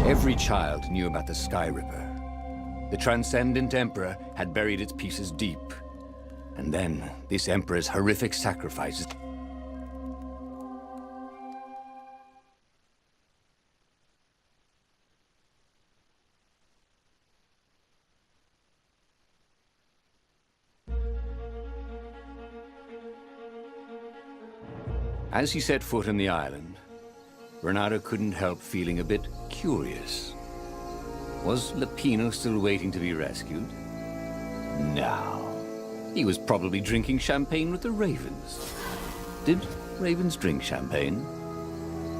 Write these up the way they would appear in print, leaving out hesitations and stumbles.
Every child knew about the Sky Ripper. The Transcendent Emperor had buried its pieces deep. And then, this Emperor's horrific sacrifices... As he set foot on the island, Bernardo couldn't help feeling a bit curious. Was Lapino still waiting to be rescued? No. He was probably drinking champagne with the ravens. Did ravens drink champagne?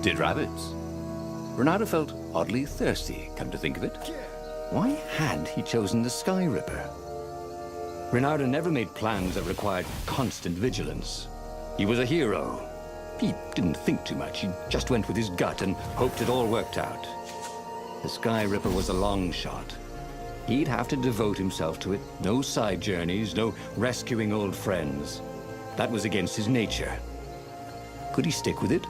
Did rabbits? Bernardo felt oddly thirsty, come to think of it. Why had he chosen the Sky Ripper? Bernardo never made plans that required constant vigilance. He was a hero. He didn't think too much. He just went with his gut and hoped it all worked out. The Sky Ripper was a long shot. He'd have to devote himself to it. No side journeys, no rescuing old friends. That was against his nature. Could he stick with it?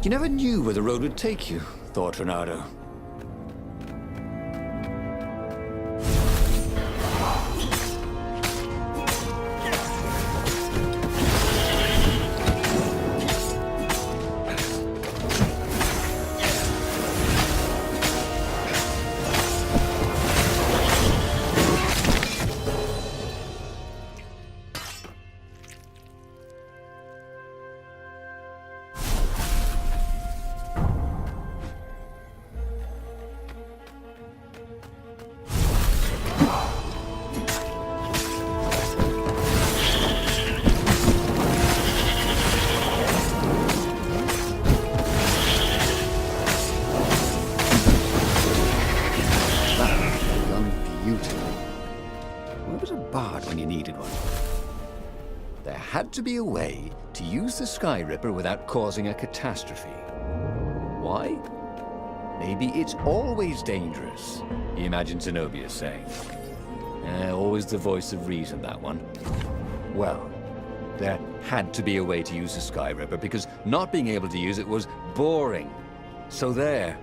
You never knew where the road would take you, thought Bernardo. Had to be a way to use the Sky Ripper without causing a catastrophe. Why? Maybe it's always dangerous, he imagined Zenobia saying. Always the voice of reason, that one. Well, there had to be a way to use the Sky Ripper because not being able to use it was boring. So there.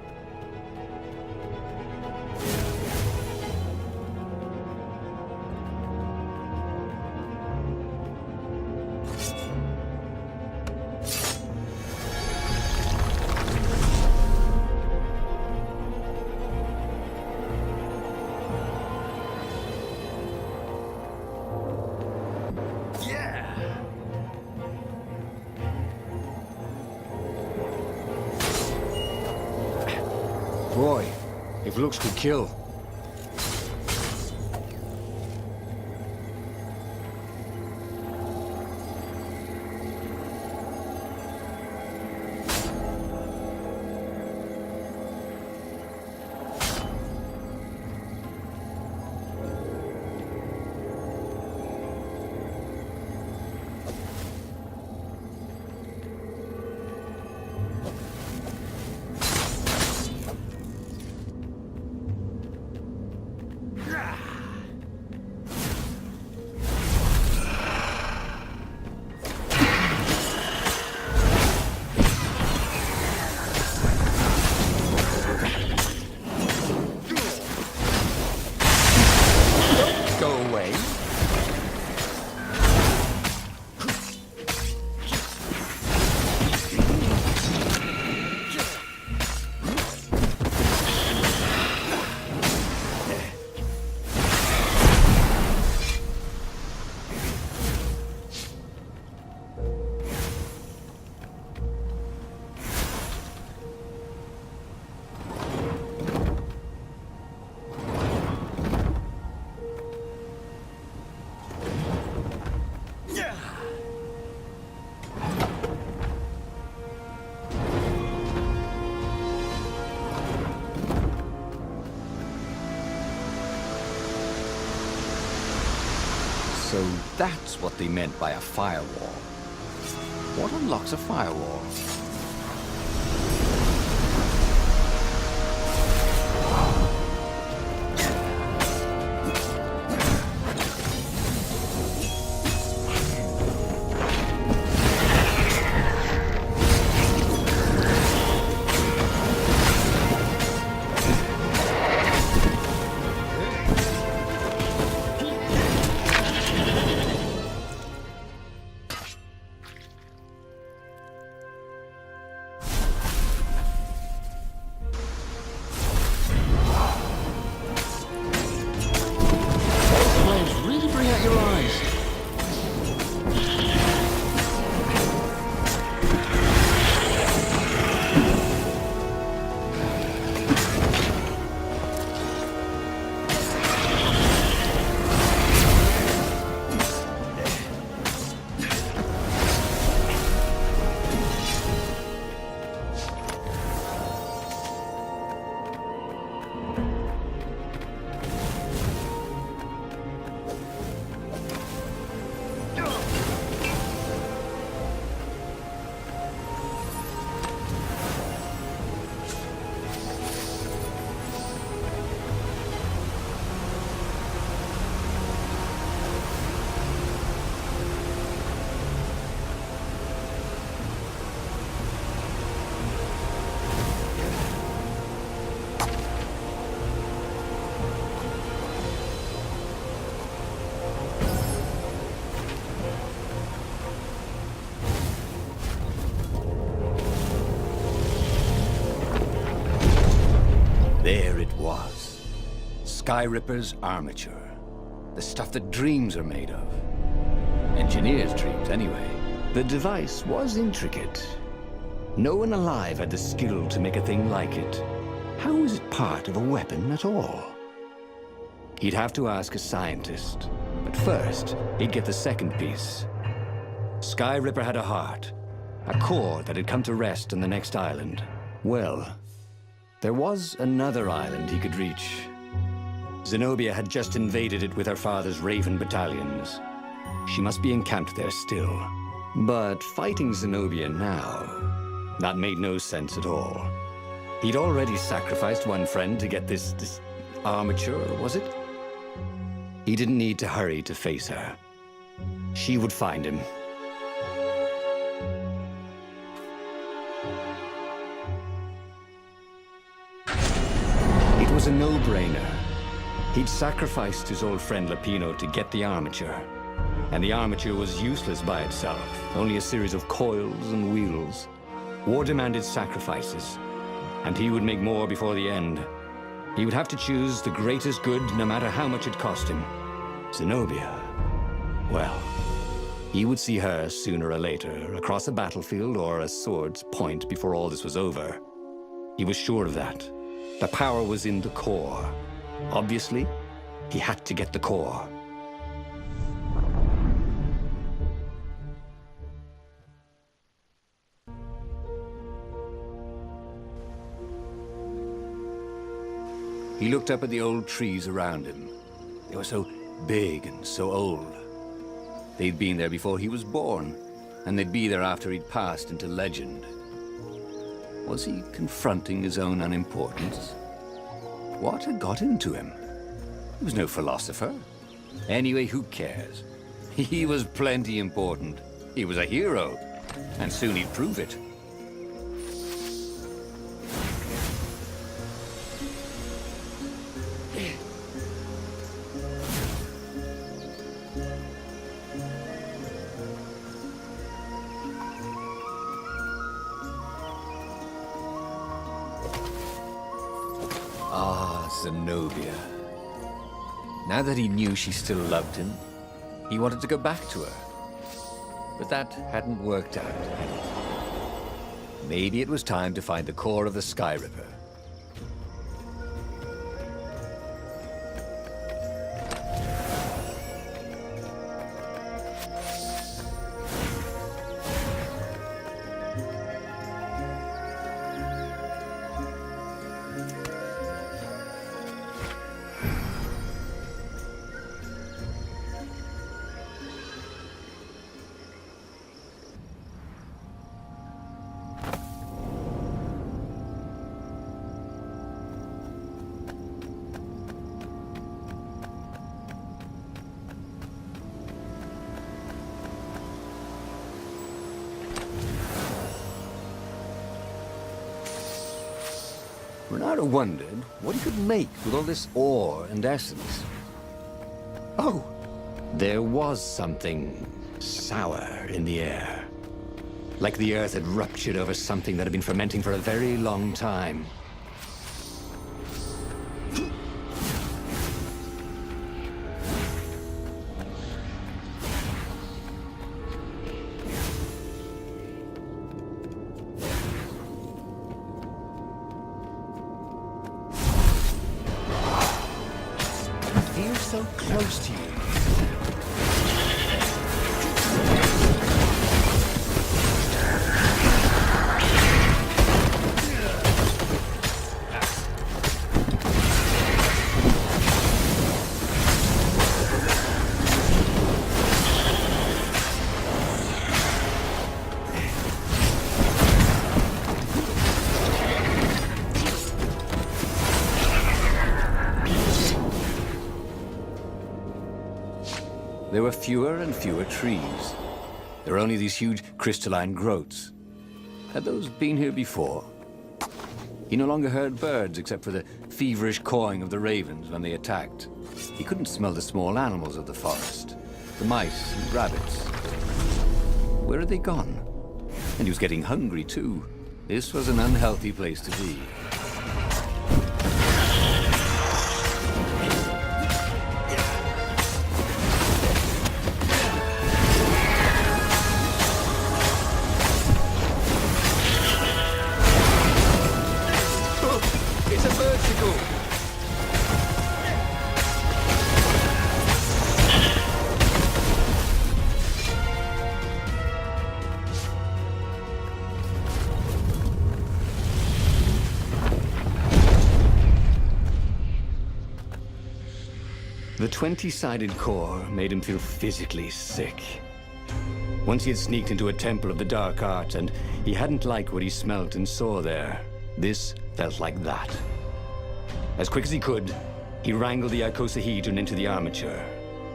Boy, if looks could kill. So that's what they meant by a firewall. What unlocks a firewall? There it was. Skyripper's armature. The stuff that dreams are made of. Engineers' dreams, anyway. The device was intricate. No one alive had the skill to make a thing like it. How is it part of a weapon at all? He'd have to ask a scientist. But first, he'd get the second piece. Skyripper had a heart. A core that had come to rest on the next island. Well, there was another island he could reach. Zenobia had just invaded it with her father's Raven battalions. She must be encamped there still. But fighting Zenobia now, that made no sense at all. He'd already sacrificed one friend to get this armature, was it? He didn't need to hurry to face her. She would find him. It was a no-brainer. He'd sacrificed his old friend Lapino to get the armature. And the armature was useless by itself, only a series of coils and wheels. War demanded sacrifices, and he would make more before the end. He would have to choose the greatest good, no matter how much it cost him. Zenobia. Well, he would see her sooner or later, across a battlefield or a sword's point before all this was over. He was sure of that. The power was in the core. Obviously, he had to get the core. He looked up at the old trees around him. They were so big and so old. They'd been there before he was born, and they'd be there after he'd passed into legend. Was he confronting his own unimportance? What had got into him? He was no philosopher. Anyway, who cares? He was plenty important. He was a hero, and soon he'd prove it. Ah, Zenobia. Now that he knew she still loved him, he wanted to go back to her. But that hadn't worked out, had it? Maybe it was time to find the core of the Sky Ripper. Bernardo wondered what he could make with all this ore and essence. Oh, there was something sour in the air. Like the earth had ruptured over something that had been fermenting for a very long time. Feels so close to you. There were fewer and fewer trees. There were only these huge crystalline growths. Had those been here before? He no longer heard birds except for the feverish cawing of the ravens when they attacked. He couldn't smell the small animals of the forest, the mice and rabbits. Where had they gone? And he was getting hungry too. This was an unhealthy place to be. It's a vertical! The 20-sided core made him feel physically sick. Once he had sneaked into a temple of the dark art, and he hadn't liked what he smelt and saw there. This felt like that. As quick as he could, he wrangled the icosahedron into the armature.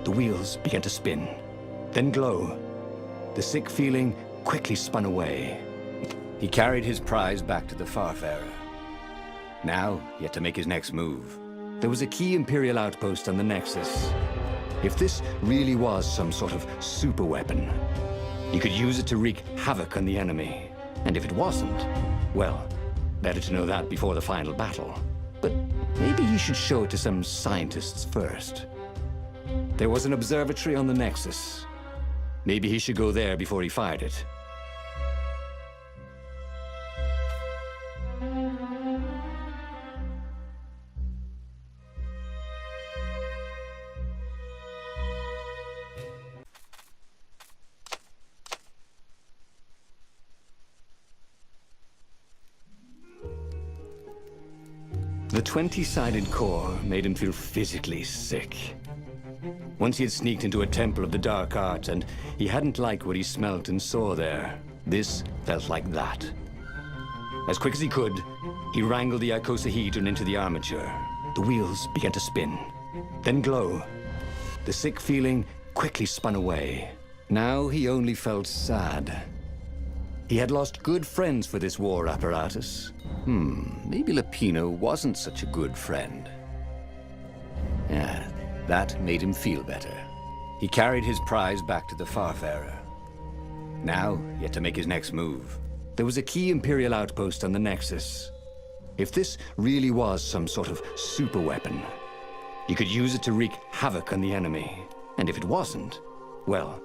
The wheels began to spin, then glow. The sick feeling quickly spun away. He carried his prize back to the Farfarer. Now, he had to make his next move. There was a key Imperial outpost on the Nexus. If this really was some sort of super weapon, he could use it to wreak havoc on the enemy. And if it wasn't, well, better to know that before the final battle. But maybe he should show it to some scientists first. There was an observatory on the Nexus. Maybe he should go there before he fired it. The 20-sided core made him feel physically sick. Once he had sneaked into a temple of the dark arts, and he hadn't liked what he smelt and saw there. This felt like that. As quick as he could, he wrangled the icosahedron into the armature. The wheels began to spin, then glow. The sick feeling quickly spun away. Now he only felt sad. He had lost good friends for this war apparatus. Maybe Lapino wasn't such a good friend. Yeah, that made him feel better. He carried his prize back to the Farfarer. Now, he had to make his next move. There was a key Imperial outpost on the Nexus. If this really was some sort of super weapon, he could use it to wreak havoc on the enemy. And if it wasn't, well,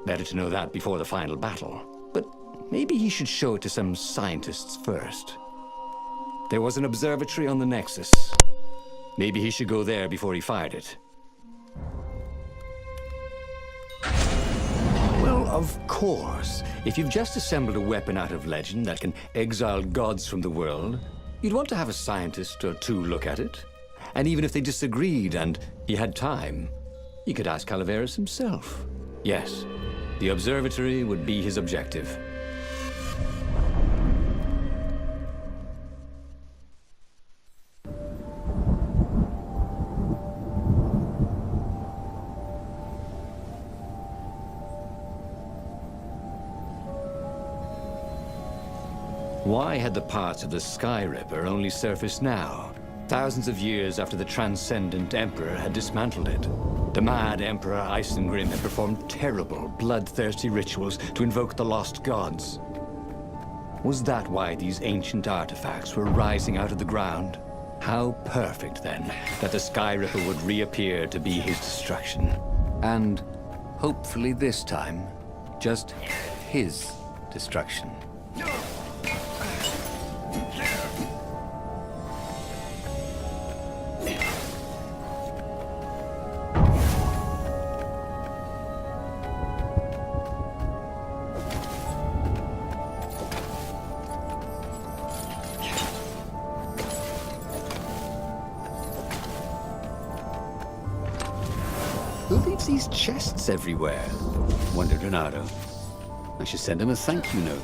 better to know that before the final battle. But maybe he should show it to some scientists first. There was an observatory on the Nexus. Maybe he should go there before he fired it. Well, of course. If you've just assembled a weapon out of legend that can exile gods from the world, you'd want to have a scientist or two look at it. And even if they disagreed and he had time, he could ask Calaveras himself. Yes, the observatory would be his objective. Why had the parts of the Sky Ripper only surfaced now, thousands of years after the Transcendent Emperor had dismantled it? The mad Emperor Isengrim had performed terrible, bloodthirsty rituals to invoke the lost gods. Was that why these ancient artifacts were rising out of the ground? How perfect, then, that the Sky Ripper would reappear to be his destruction. And hopefully this time, just his destruction. Who leaves these chests everywhere? Wonder, Donato. I should send him a thank you note.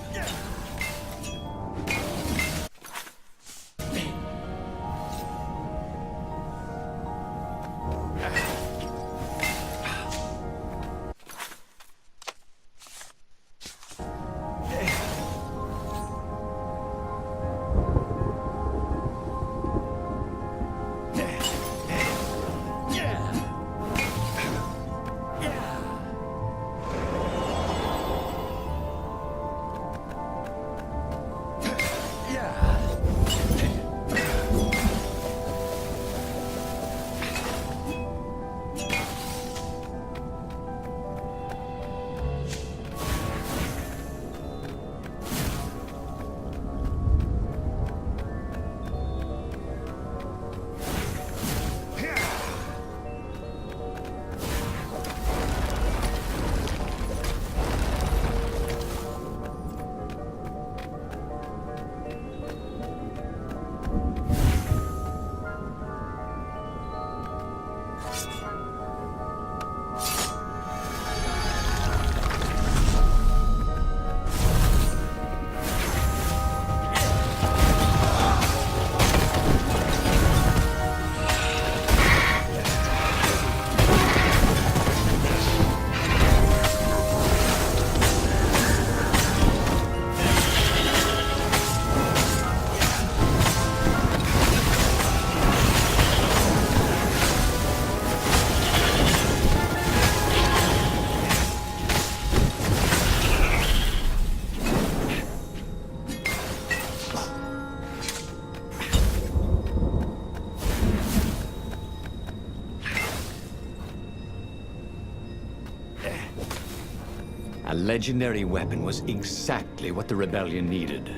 A legendary weapon was exactly what the rebellion needed.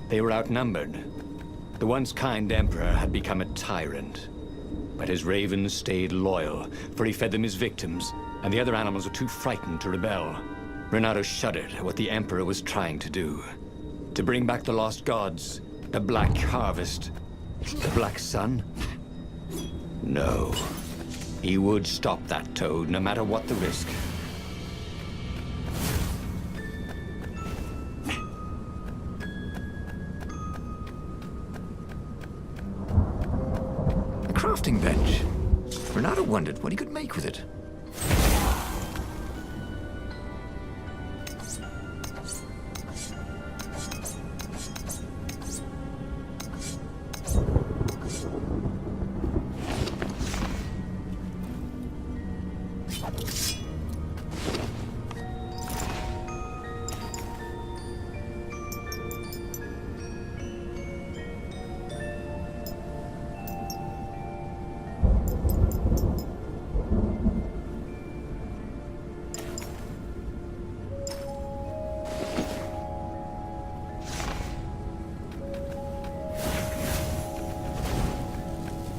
They were outnumbered. The once kind emperor had become a tyrant. But his ravens stayed loyal, for he fed them his victims, and the other animals were too frightened to rebel. Renato shuddered at what the emperor was trying to do. To bring back the lost gods, the Black Harvest. The Black Sun? No. He would stop that toad, no matter what the risk. A crafting bench. Renato wondered what he could make with it.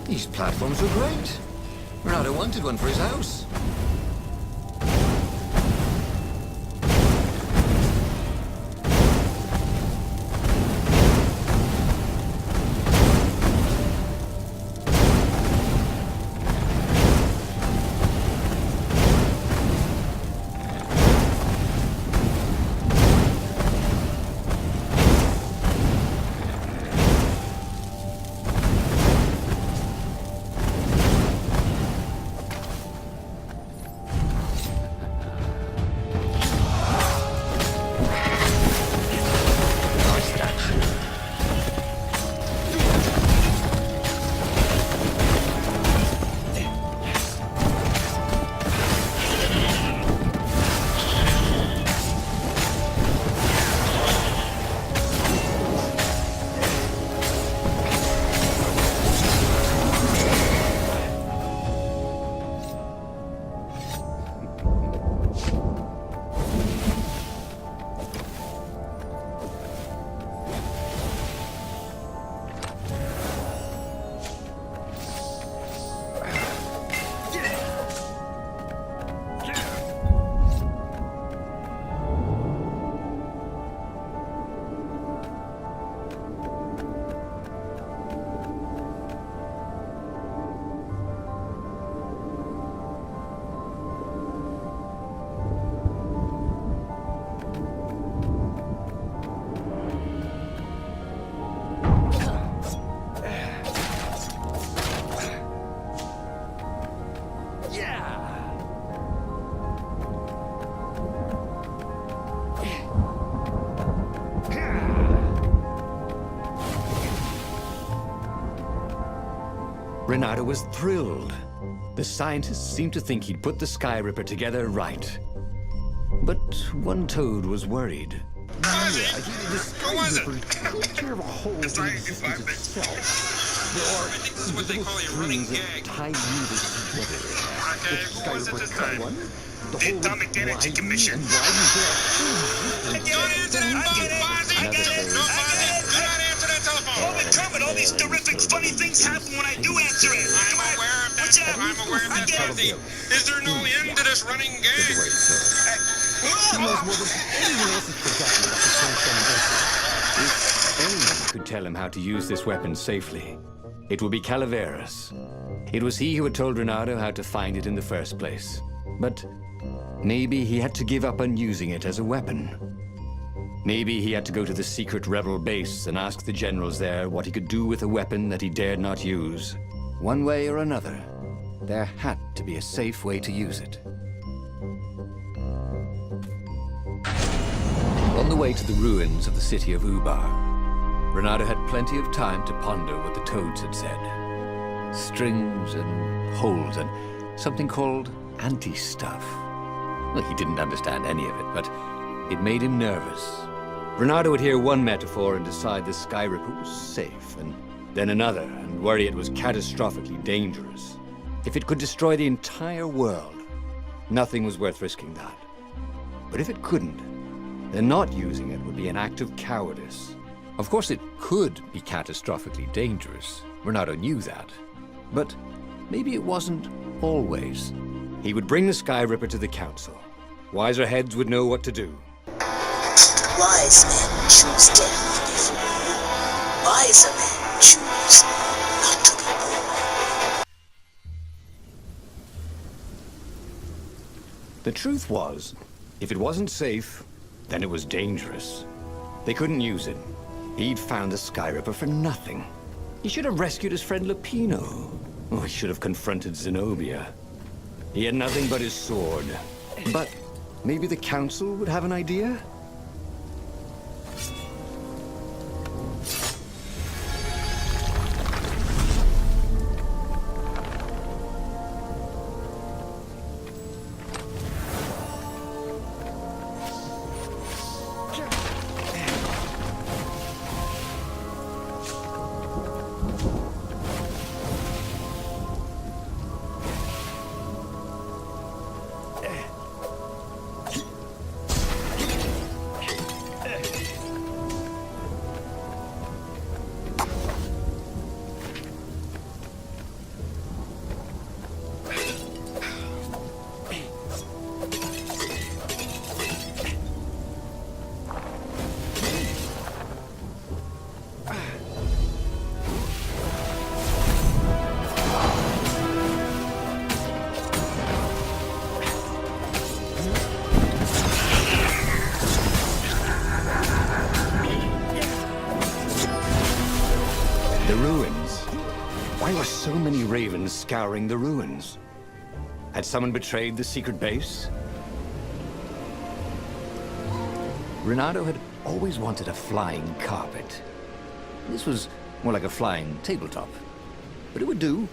These platforms are great. Renato wanted one for his house. Renato was thrilled. The scientists seemed to think he'd put the Sky Ripper together right. But one toad was worried. What was it? If I think this is what they call a running gag. Okay, what was it this time? The Atomic Energy Commission. I get it. Do not answer that telephone. Oh, but Kermit, all these terrific, funny things happen when I do answer it. I'm aware of that. I'm aware of that, Timothy. Is there no end to this running gag? If anyone could tell him how to use this weapon safely, it would be Calaveras. It was he who had told Renato how to find it in the first place. But maybe he had to give up on using it as a weapon. Maybe he had to go to the secret rebel base and ask the generals there what he could do with a weapon that he dared not use. One way or another, there had to be a safe way to use it. On the way to the ruins of the city of Ubar, Renato had plenty of time to ponder what the toads had said. Strings and holes and something called anti-stuff. Well, he didn't understand any of it, but it made him nervous. Renato would hear one metaphor and decide the Sky Ripper was safe, and then another, and worry it was catastrophically dangerous. If it could destroy the entire world, nothing was worth risking that. But if it couldn't, then not using it would be an act of cowardice. Of course, it could be catastrophically dangerous. Renato knew that. But maybe it wasn't always. He would bring the Sky Ripper to the council. Wiser heads would know what to do. Wise men choose death before wiser men choose The truth was, if it wasn't safe, then it was dangerous. They couldn't use it. He'd found the Skyripper for nothing. He should have rescued his friend Lupino. Oh, he should have confronted Zenobia. He had nothing but his sword. But maybe the Council would have an idea? The ruins. Why were so many ravens scouring the ruins? Had someone betrayed the secret base? Renato had always wanted a flying carpet. This was more like a flying tabletop, but it would do.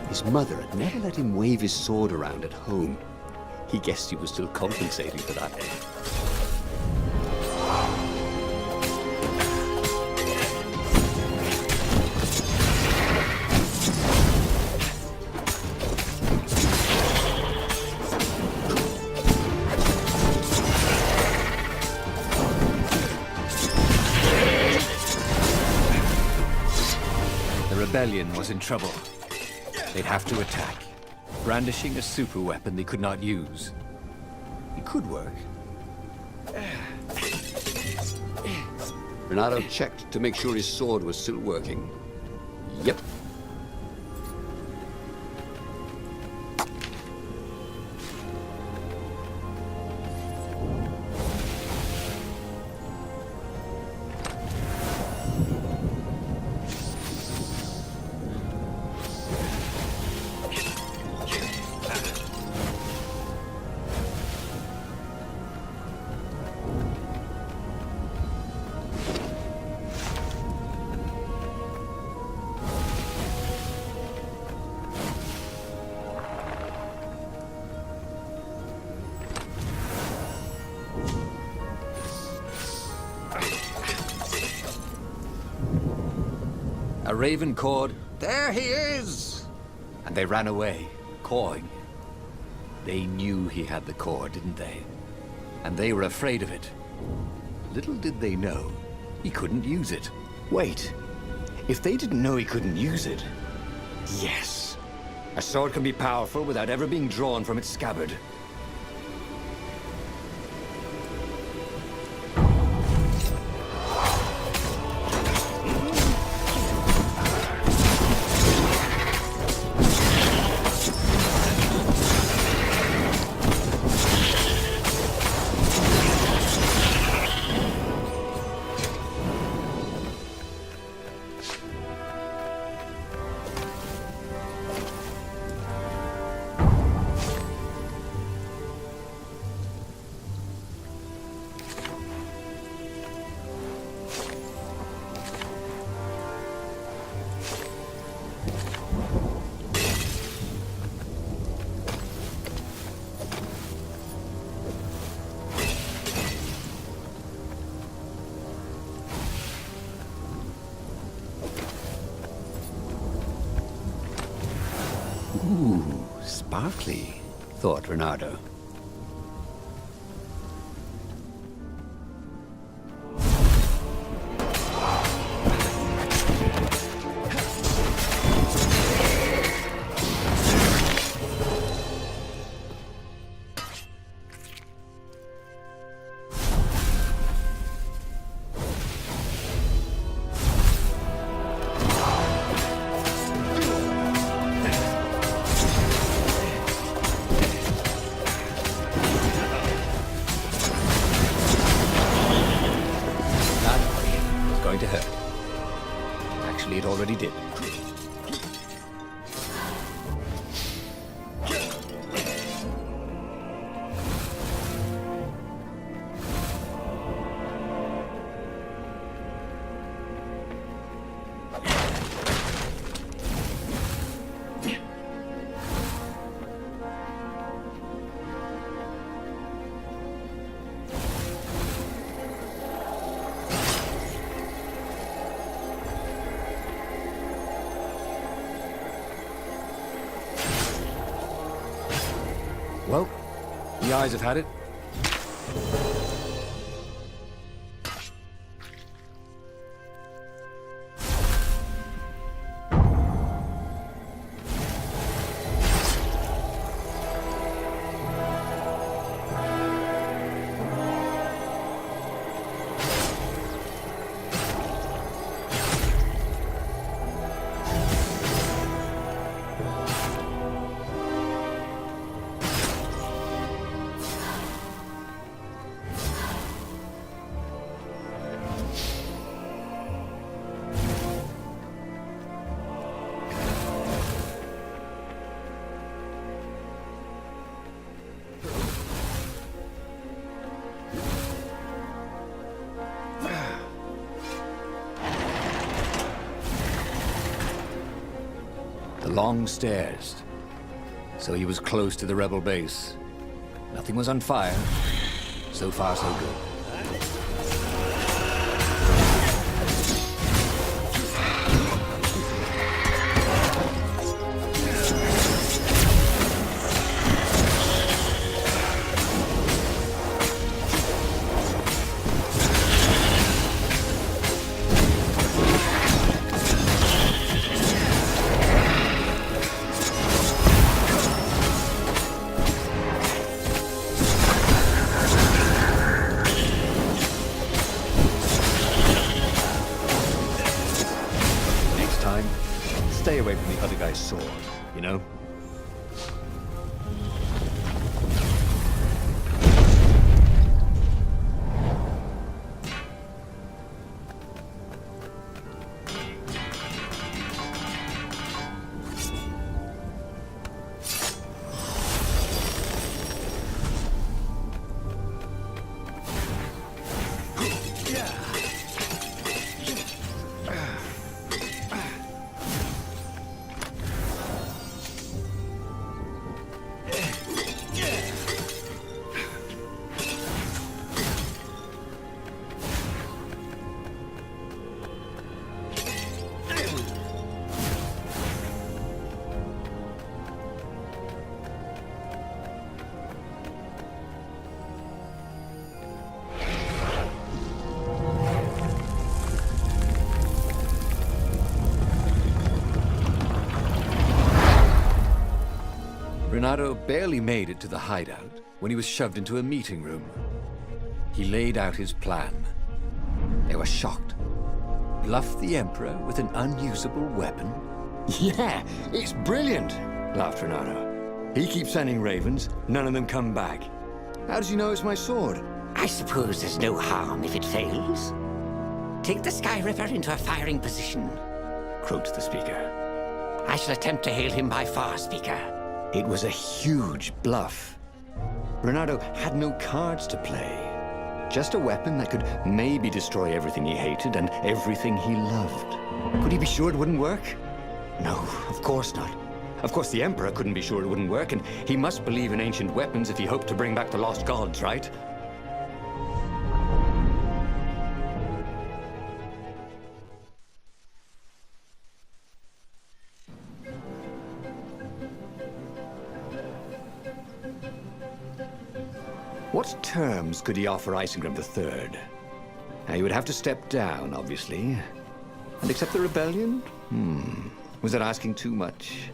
His mother had never let him wave his sword around at home. He guessed he was still compensating for that. The rebellion was in trouble. They'd have to attack, brandishing a super weapon they could not use. It could work. Renato checked to make sure his sword was still working. Yep. A raven cawed, "There he is!" And they ran away, cawing. They knew he had the core, didn't they? And they were afraid of it. Little did they know, he couldn't use it. Wait, if they didn't know he couldn't use it... Yes! A sword can be powerful without ever being drawn from its scabbard. Ooh, sparkly, thought Renato. Going to hurt. Actually, it already did. Well, the eyes have had it. The long stairs. So he was close to the rebel base. Nothing was on fire. So far, so good. Stay away from the other guy's sword, you know? Renato barely made it to the hideout when he was shoved into a meeting room. He laid out his plan. They were shocked. Bluff the Emperor with an unusable weapon? Yeah, it's brilliant, laughed Renato. He keeps sending ravens, none of them come back. How does he know it's my sword? I suppose there's no harm if it fails. Take the Sky Ripper into a firing position, Croaked the speaker. I shall attempt to hail him by far, Speaker. It was a huge bluff. Renato had no cards to play. Just a weapon that could maybe destroy everything he hated and everything he loved. Could he be sure it wouldn't work? No, of course not. Of course the Emperor couldn't be sure it wouldn't work, and he must believe in ancient weapons if he hoped to bring back the lost gods, right? What terms could he offer Isengrim III? Now, he would have to step down, obviously. And accept the rebellion? Was that asking too much?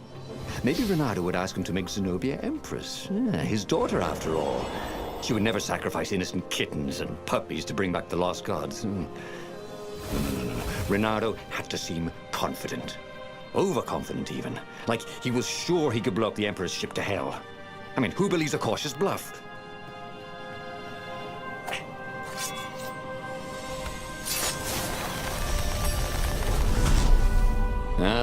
Maybe Renato would ask him to make Zenobia Empress. His daughter, after all. She would never sacrifice innocent kittens and puppies to bring back the lost gods. No. Renato had to seem confident. Overconfident, even. Like he was sure he could blow up the Emperor's ship to hell. I mean, who believes a cautious bluff?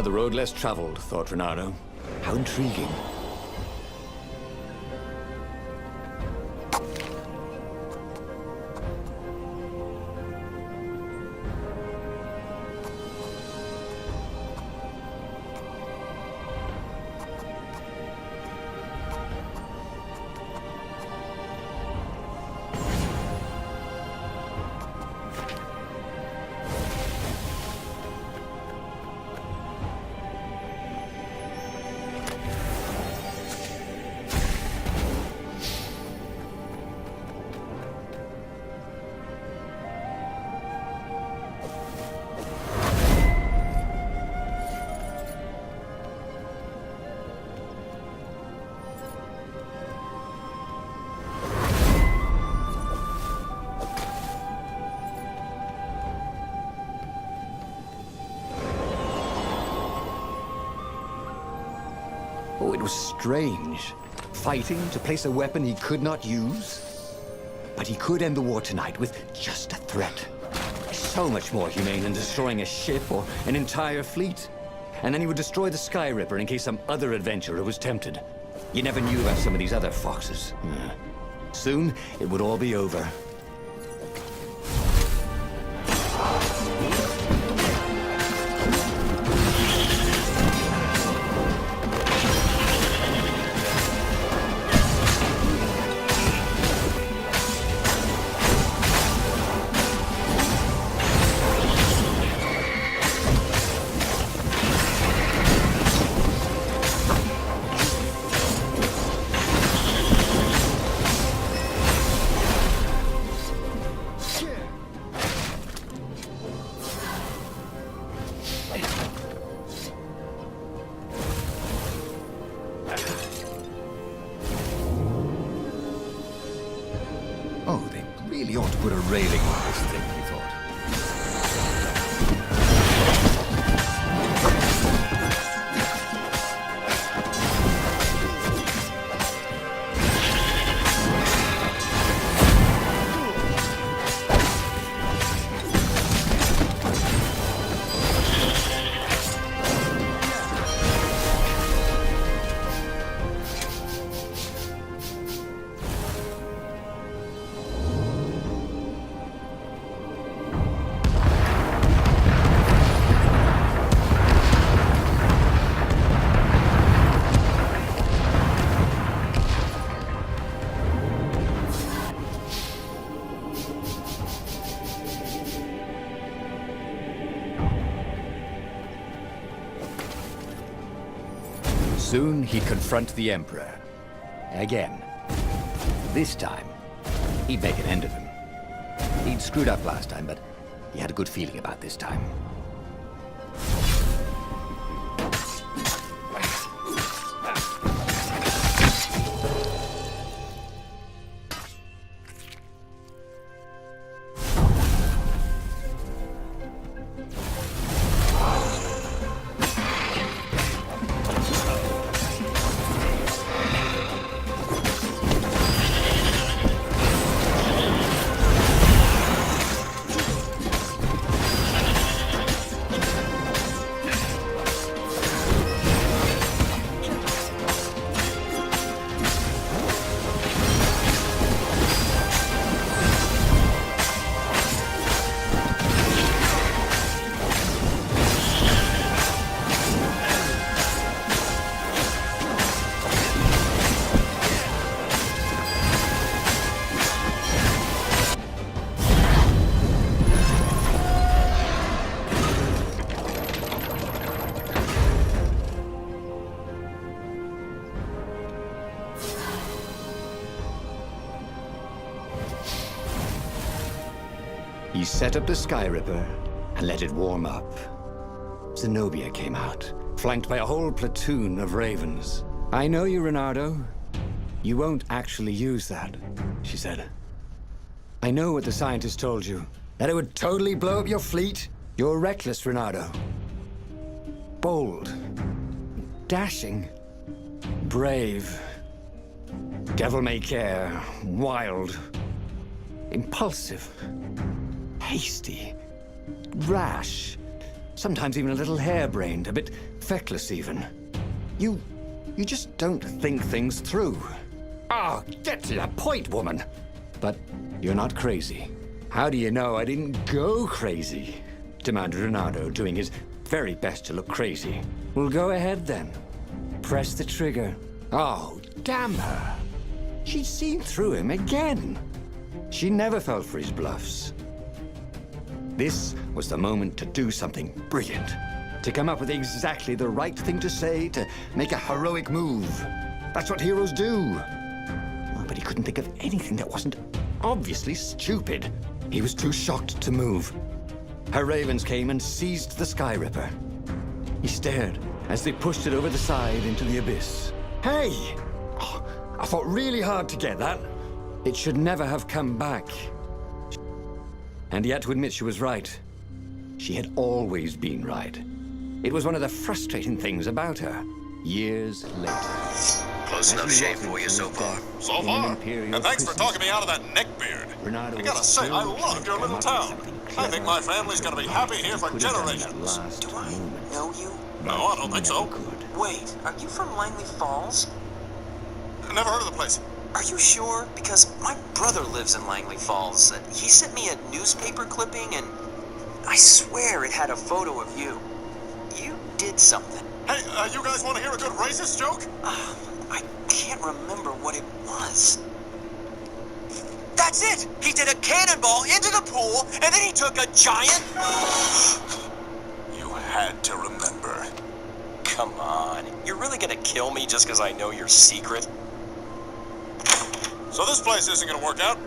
The road less traveled, thought Renato. How intriguing. Oh, it was strange. Fighting to place a weapon he could not use. But he could end the war tonight with just a threat. So much more humane than destroying a ship or an entire fleet. And then he would destroy the Sky Ripper in case some other adventurer was tempted. You never knew about some of these other foxes. Soon, it would all be over. Oh, they really ought to put a railing on this thing, he thought. Soon he'd confront the Emperor. Again. This time, he'd make an end of him. He'd screwed up last time, but he had a good feeling about this time. set up the Sky Ripper and let it warm up. Zenobia came out, flanked by a whole platoon of ravens. "I know you, Renardo. You won't actually use that," she said. "I know what the scientists told you, that it would totally blow up your fleet. You're reckless, Renardo. Bold, dashing, brave, devil-may-care, wild, impulsive, hasty, rash, sometimes even a little harebrained, a bit feckless even. You just don't think things through. Oh, get to the point, woman. But you're not crazy. How do you know I didn't go crazy?" demanded Renardo, doing his very best to look crazy. "Well, go ahead then. Press the trigger." Oh, damn her. She'd seen through him again. She never fell for his bluffs. This was the moment to do something brilliant. To come up with exactly the right thing to say, to make a heroic move. That's what heroes do. Oh, but he couldn't think of anything that wasn't obviously stupid. He was too shocked to move. Her ravens came and seized the Sky Ripper. He stared as they pushed it over the side into the abyss. "Hey! Oh, I fought really hard to get that. It should never have come back." And he had to admit she was right. She had always been right. It was one of the frustrating things about her. Years later. Close enough shave for you so far. So far. And thanks for talking me out of that neckbeard. I gotta say, I love your little town. I think my family's gonna be happy here for generations. Do I know you? No, I don't think so. Wait, are you from Langley Falls? Never heard of the place. Are you sure? Because my brother lives in Langley Falls. He sent me a newspaper clipping, and I swear it had a photo of you. You did something. Hey, you guys want to hear a good racist joke? I can't remember what it was. That's it! He did a cannonball into the pool, and then he took a giant... You had to remember. Come on. You're really gonna kill me just because I know your secret? So this place isn't gonna work out?